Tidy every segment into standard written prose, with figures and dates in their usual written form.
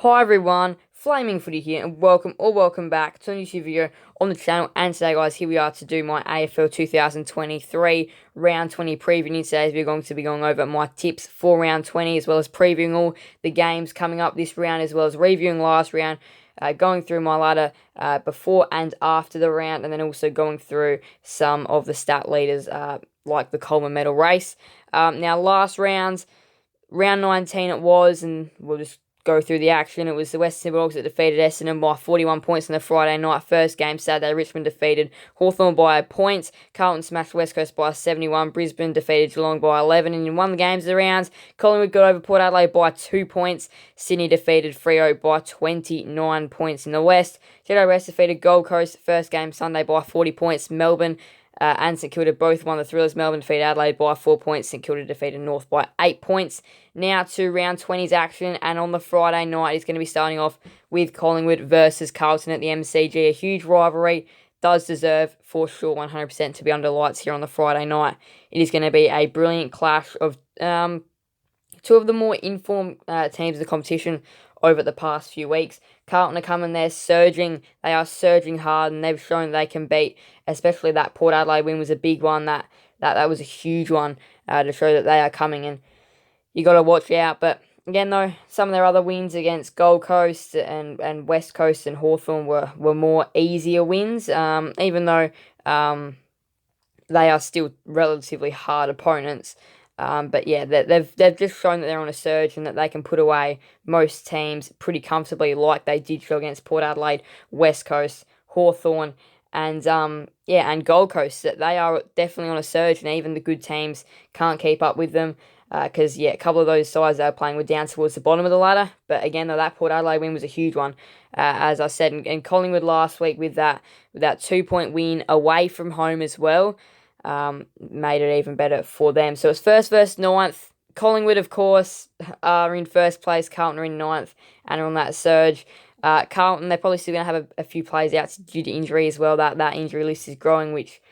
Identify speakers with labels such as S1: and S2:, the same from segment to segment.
S1: Hi everyone, Flaming Footy here, and welcome back to a new video on the channel. And today, guys, here we are to do my AFL 2023 round 20 preview. And today, we're going to be going over my tips for round 20, as well as previewing all the games coming up this round, as well as reviewing last round, going through my ladder before and after the round, and then also going through some of the stat leaders like the Coleman medal race. Now, last round 19 it was, and we'll just go through the action. It was the Western Bulldogs that defeated Essendon by 41 points on the Friday night. First game Saturday, Richmond defeated Hawthorn by a point. Carlton smashed West Coast by 71. Brisbane defeated Geelong by 11. And in one of the games of the rounds, Collingwood got over Port Adelaide by 2 points. Sydney defeated Freo by 29 points in the West. GWS defeated Gold Coast first game Sunday by 40 points. Melbourne and St Kilda both won the thrillers. Melbourne defeated Adelaide by 4 points. St Kilda defeated North by 8 points. Now to round 20's action, and on the Friday night is going to be starting off with Collingwood versus Carlton at the MCG. A huge rivalry, does deserve for sure 100% to be under lights here on the Friday night. It is going to be a brilliant clash of two of the more informed teams of the competition over the past few weeks. Carlton are coming there surging. They are surging hard, and they've shown they can beat, especially that Port Adelaide win was a big one. That was a huge one to show that they are coming in. You got to watch out. But again, though, some of their other wins against Gold Coast and West Coast and Hawthorn were more easier wins, even though they are still relatively hard opponents. But yeah, they've just shown that they're on a surge and that they can put away most teams pretty comfortably, like they did show against Port Adelaide, West Coast, Hawthorn, and Gold Coast. That they are definitely on a surge, and even the good teams can't keep up with them. Because a couple of those sides they were playing were down towards the bottom of the ladder. But again, though, that Port Adelaide win was a huge one, as I said, and Collingwood last week with that 2-point win away from home as well. Made it even better for them. So it's first versus ninth. Collingwood, of course, are in first place. Carlton are in ninth and are on that surge. Carlton, they're probably still going to have a few players out due to injury as well. That injury list is growing, which,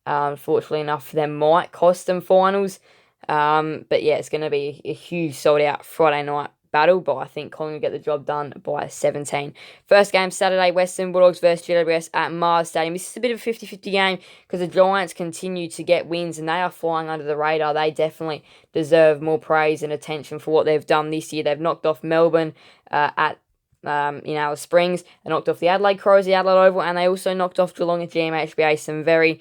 S1: unfortunately enough for them, might cost them finals. But yeah, it's going to be a huge sold-out Friday night battle, but I think Collingwood get the job done by 17. First game Saturday, Western Bulldogs versus GWS at Mars Stadium. This is a bit of a 50-50 game because the Giants continue to get wins and they are flying under the radar. They definitely deserve more praise and attention for what they've done this year. They've knocked off Melbourne in Alice Springs. They knocked off the Adelaide Crows, the Adelaide Oval, and they also knocked off Geelong at GMHBA. Some very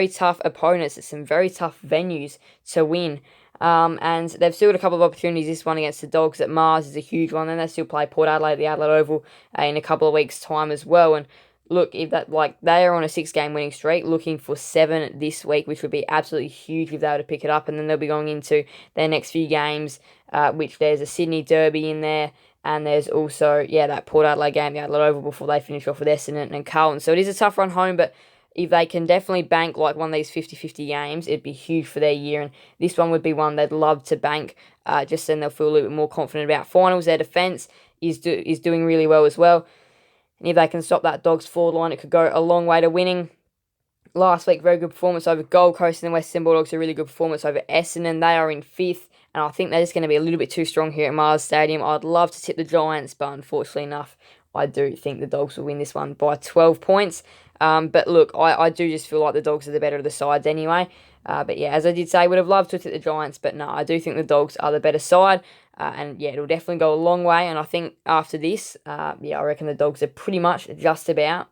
S1: tough opponents at some very tough venues to win. And they've still got a couple of opportunities. This one against the Dogs at Mars is a huge one. Then they still play Port Adelaide, the Adelaide Oval, in a couple of weeks' time as well. And look, if that they are on a 6-game winning streak, looking for 7 this week, which would be absolutely huge if they were to pick it up. And then they'll be going into their next few games, which there's a Sydney Derby in there. And there's also, that Port Adelaide game, the Adelaide Oval, before they finish off with Essendon and Carlton. So it is a tough run home, but if they can definitely bank like one of these 50-50 games, it'd be huge for their year. And this one would be one they'd love to bank, just then they'll feel a little bit more confident about finals. Their defence is doing really well as well. And if they can stop that Dogs forward line, it could go a long way to winning. Last week, very good performance over Gold Coast, and the Western Bulldogs, a really good performance over Essendon. They are in 5th, and I think they're just going to be a little bit too strong here at Mars Stadium. I'd love to tip the Giants, but unfortunately enough, I do think the Dogs will win this one by 12 points. But look, I do just feel like the Dogs are the better of the sides anyway. But yeah, as I did say, would have loved to tip the Giants, but no, I do think the Dogs are the better side. And yeah, it'll definitely go a long way. And I think after this, I reckon the Dogs are pretty much just about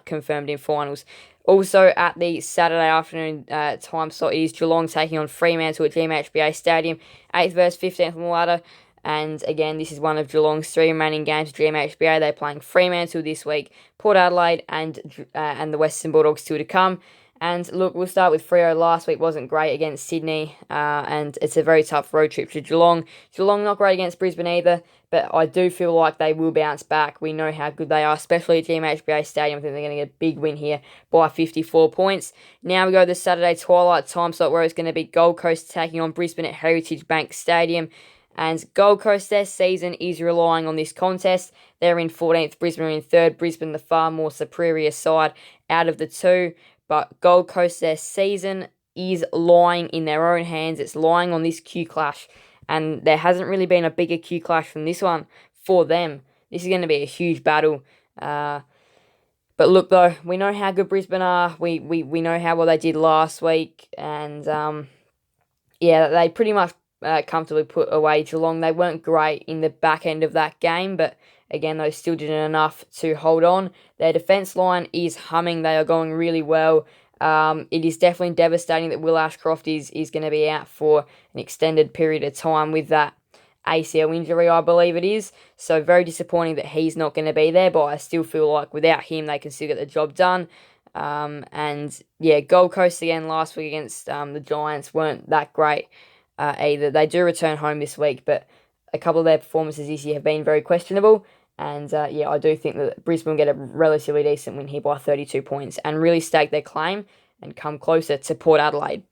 S1: confirmed in finals. Also at the Saturday afternoon time slot is Geelong taking on Fremantle at GMHBA Stadium, 8th versus 15th on the ladder. And again, this is one of Geelong's 3 remaining games at GMHBA. They're playing Fremantle this week, Port Adelaide, and the Western Bulldogs still to come. And look, we'll start with Freo. Last week wasn't great against Sydney, and it's a very tough road trip to Geelong. Geelong not great against Brisbane either, but I do feel like they will bounce back. We know how good they are, especially at GMHBA Stadium. I think they're going to get a big win here by 54 points. Now we go to the Saturday twilight time slot where it's going to be Gold Coast taking on Brisbane at Heritage Bank Stadium. And Gold Coast, their season is relying on this contest. They're in 14th, Brisbane are in 3rd. Brisbane, the far more superior side out of the two. But Gold Coast, their season is lying in their own hands. It's lying on this Q clash and there hasn't really been a bigger Q clash than this one for them. This is going to be a huge battle. But look, though, we know how good Brisbane are. We know how well they did last week, and they pretty much comfortably put away Geelong. They weren't great in the back end of that game, but again, they still did enough to hold on. Their defence line is humming. They are going really well. It is definitely devastating that Will Ashcroft is going to be out for an extended period of time with that ACL injury, I believe it is. So very disappointing that he's not going to be there, but I still feel like without him, they can still get the job done. Gold Coast again last week against the Giants weren't that great either. They do return home this week, but a couple of their performances this year have been very questionable. And I do think that Brisbane will get a relatively decent win here by 32 points and really stake their claim and come closer to Port Adelaide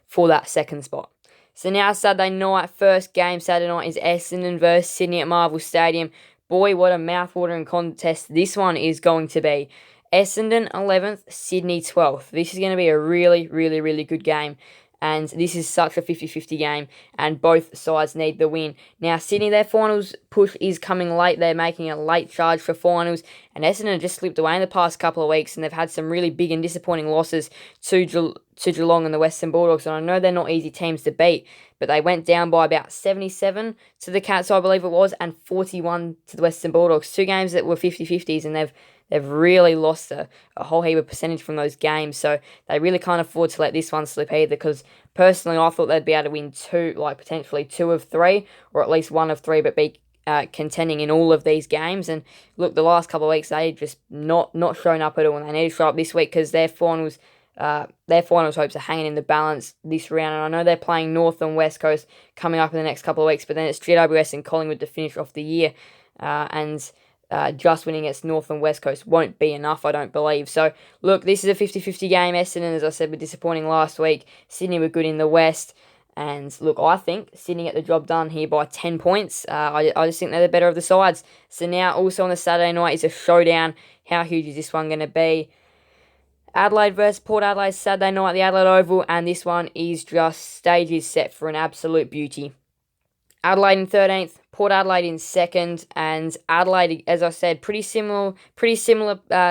S1: for that second spot. So now Saturday night, first game Saturday night is Essendon versus Sydney at Marvel Stadium. Boy, what a mouthwatering contest this one is going to be. Essendon 11th, Sydney 12th. This is going to be a really, really, really good game. And this is such a 50-50 game, and both sides need the win. Now, Sydney, their finals push is coming late. They're making a late charge for finals, and Essendon just slipped away in the past couple of weeks, and they've had some really big and disappointing losses to Geelong and the Western Bulldogs. And I know they're not easy teams to beat, but they went down by about 77 to the Cats, I believe it was, and 41 to the Western Bulldogs. Two games that were 50-50s, and they've really lost a whole heap of percentage from those games, so they really can't afford to let this one slip either, because personally I thought they'd be able to win potentially two of three, or at least one of three, but be contending in all of these games. And look, the last couple of weeks they just not shown up at all, and they need to show up this week because their finals hopes are hanging in the balance this round. And I know they're playing North and West Coast coming up in the next couple of weeks, but then it's GWS and Collingwood to finish off the year, just winning against North and West Coast won't be enough, I don't believe. So, look, this is a 50-50 game. Essendon, as I said, were disappointing last week. Sydney were good in the West. And, look, I think Sydney get the job done here by 10 points. I just think they're the better of the sides. So now, also on the Saturday night, is a showdown. How huge is this one going to be? Adelaide versus Port Adelaide, Saturday night at the Adelaide Oval. And this one is just stages set for an absolute beauty. Adelaide in 13th, Port Adelaide in 2nd, and Adelaide, as I said, pretty similar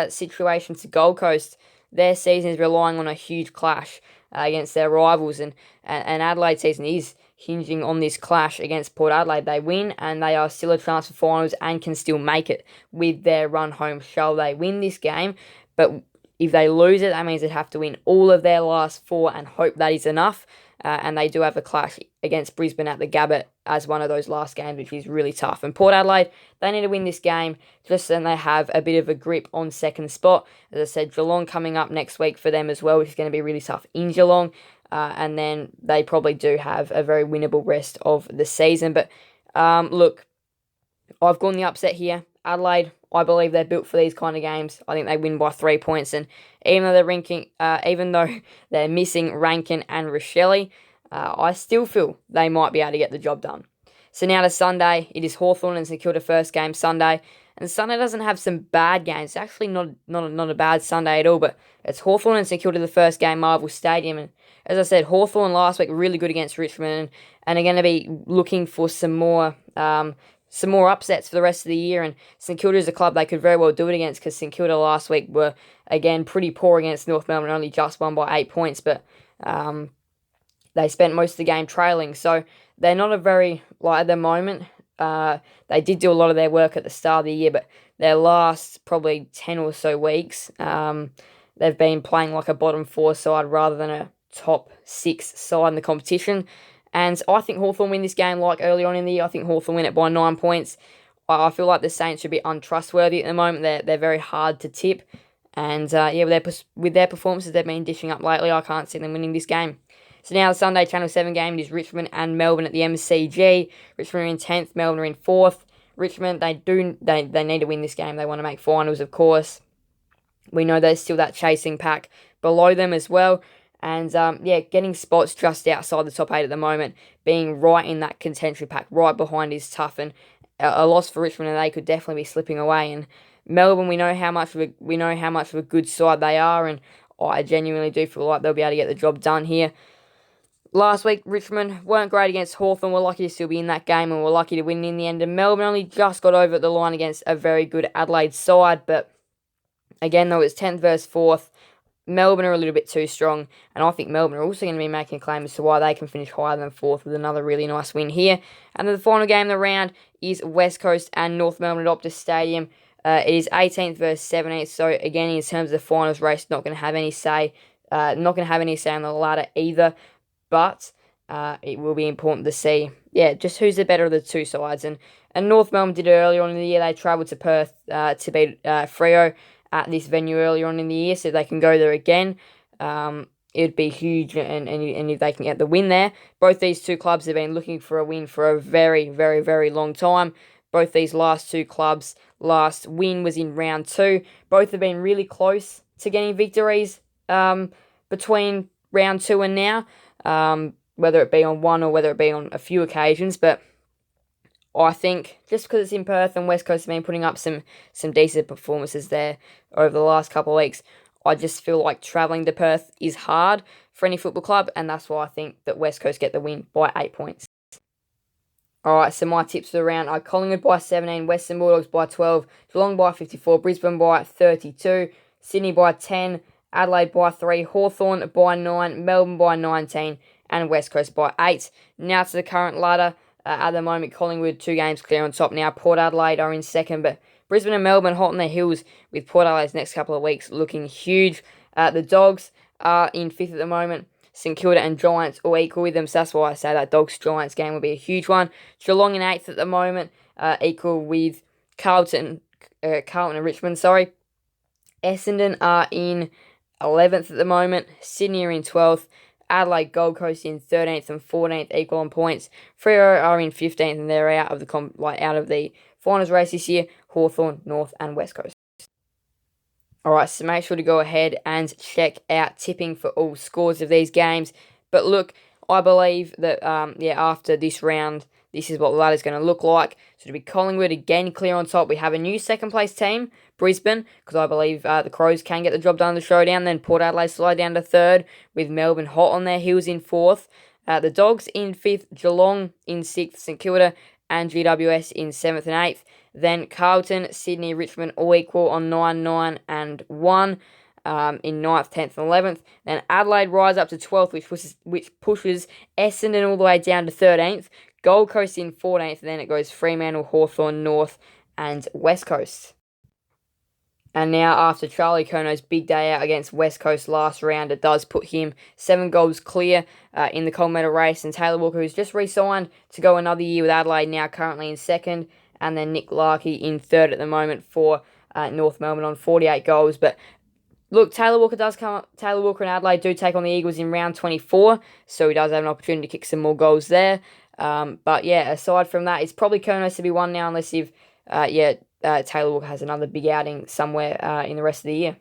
S1: situation to Gold Coast. Their season is relying on a huge clash against their rivals, and Adelaide's season is hinging on this clash against Port Adelaide. They win, and they are still a chance for finals and can still make it with their run home. Shall they win this game? But if they lose it, that means they'd have to win all of their last four and hope that is enough. And they do have a clash against Brisbane at the Gabba as one of those last games, which is really tough. And Port Adelaide, they need to win this game just so then they have a bit of a grip on second spot. As I said, Geelong coming up next week for them as well, which is going to be really tough in Geelong. And then they probably do have a very winnable rest of the season. But look, I've gone the upset here. Adelaide, I believe they're built for these kind of games. I think they win by 3 points, and even though they're missing Rankin and Rochelle, I still feel they might be able to get the job done. So now to Sunday, it is Hawthorn and St Kilda first game Sunday, and Sunday doesn't have some bad games. It's actually not a bad Sunday at all, but it's Hawthorn and St Kilda the first game, Marvel Stadium, and as I said, Hawthorn last week really good against Richmond, and are going to be looking for some more upsets for the rest of the year. And St Kilda is a club they could very well do it against, because St Kilda last week were, again, pretty poor against North Melbourne, only just won by 8 points, but they spent most of the game trailing. So they're not at the moment, they did do a lot of their work at the start of the year, but their last probably 10 or so weeks, they've been playing like a bottom four side rather than a top 6 side in the competition. And I think Hawthorn win this game like early on in the year. I think Hawthorn win it by 9 points. I feel like the Saints should be untrustworthy at the moment. They're very hard to tip. And with their performances they've been dishing up lately, I can't see them winning this game. So now the Sunday Channel 7 game is Richmond and Melbourne at the MCG. Richmond are in 10th, Melbourne are in 4th. Richmond, they need to win this game. They want to make finals, of course. We know there's still that chasing pack below them as well. And, getting spots just outside the top 8 at the moment, being right in that contention pack, right behind is tough, and a loss for Richmond, and they could definitely be slipping away. And Melbourne, we know how much of a good side they are, and I genuinely do feel like they'll be able to get the job done here. last week, Richmond weren't great against Hawthorn. We're lucky to still be in that game, and we're lucky to win in the end. And Melbourne only just got over the line against a very good Adelaide side. But again, though, it's 10th versus 4th. Melbourne are a little bit too strong, and I think Melbourne are also going to be making a claim as to why they can finish higher than 4th with another really nice win here. And then the final game of the round is West Coast and North Melbourne at Optus Stadium. It is 18th versus 17th, so again, in terms of the finals race, not going to have any say. Not going to have any say on the ladder either, but it will be important to see, just who's the better of the two sides. And North Melbourne did it earlier on in the year. They travelled to Perth to beat Freo at this venue earlier on in the year, so they can go there again. It'd be huge, and if they can get the win there. Both these two clubs have been looking for a win for a very, very, very long time. Both these last two clubs, last win was in round 2. Both have been really close to getting victories between round 2 and now, whether it be on one or whether it be on a few occasions. But I think just because it's in Perth and West Coast have been putting up some decent performances there over the last couple of weeks, I just feel like travelling to Perth is hard for any football club, and that's why I think that West Coast get the win by 8 points. Alright, so my tips for the round are Collingwood by 17, Western Bulldogs by 12, Geelong by 54, Brisbane by 32, Sydney by 10, Adelaide by 3, Hawthorn by 9, Melbourne by 19, and West Coast by 8. Now to the current ladder. At the moment, Collingwood 2 games clear on top now. Port Adelaide are in second, but Brisbane and Melbourne hot on their heels, with Port Adelaide's next couple of weeks looking huge. The Dogs are in 5th at the moment. St Kilda and Giants all equal with them, so that's why I say that Dogs-Giants game will be a huge one. Geelong in 8th at the moment, equal with Carlton and Richmond, Essendon are in 11th at the moment. Sydney are in 12th. Adelaide, Gold Coast in 13th and 14th, equal on points. Freo are in 15th, and they're out of the finals race this year. Hawthorn, North, and West Coast. Alright, so make sure to go ahead and check out tipping for all scores of these games. But look, I believe that after this round, this is what the ladder's going to look like. So to be Collingwood again clear on top. We have a new second place team, Brisbane, because I believe the Crows can get the job done in the showdown. Then Port Adelaide slide down to 3rd, with Melbourne hot on their heels in 4th. The Dogs in 5th, Geelong in 6th, St Kilda and GWS in 7th and 8th. Then Carlton, Sydney, Richmond all equal on 9, 9 and 1 in 9th, 10th and 11th. Then Adelaide rise up to 12th, which pushes Essendon all the way down to 13th. Gold Coast in 14th, and then it goes Fremantle, Hawthorn, North and West Coast. And now, after Charlie Curno's big day out against West Coast last round, it does put him 7 goals clear in the gold medal race. And Taylor Walker, who's just re-signed to go another year with Adelaide, now currently in 2nd. And then Nick Larkey in 3rd at the moment for North Melbourne on 48 goals. But look, Taylor Walker and Adelaide do take on the Eagles in round 24, so he does have an opportunity to kick some more goals there. But yeah, aside from that, it's probably Curno's to be won now, unless if Taylor Walker has another big outing somewhere in the rest of the year.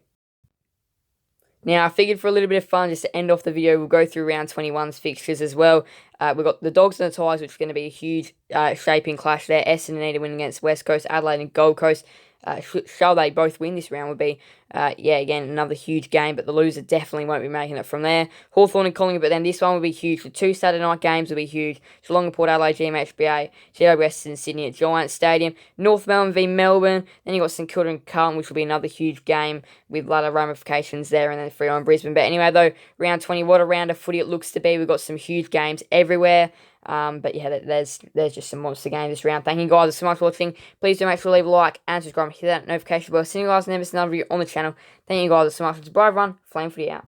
S1: Now, I figured for a little bit of fun, just to end off the video, we'll go through round 21's fixtures as well. We've got the Dogs and the Tigers, which is going to be a huge shaping clash there. Essendon need to win against West Coast, Adelaide and Gold Coast. Shall they both win this round would be, again, another huge game, but the loser definitely won't be making it from there. Hawthorn and Collingwood, but then this one will be huge. The 2 Saturday night games will be huge. Geelong and Port Adelaide, GMHBA, GWS and Sydney at Giants Stadium. North Melbourne v Melbourne. Then you've got St Kilda and Carlton, which will be another huge game with a lot of ramifications there, and then Freo and Brisbane. But anyway, though, round 20, what a round of footy it looks to be. We've got some huge games everywhere. But yeah, there's just some monster games this round. Thank you guys so much for watching. Please do make sure to leave a like and subscribe and hit that notification bell. See you guys in the next video on the channel. Thank you guys so much. Bye everyone. Flame Footy out.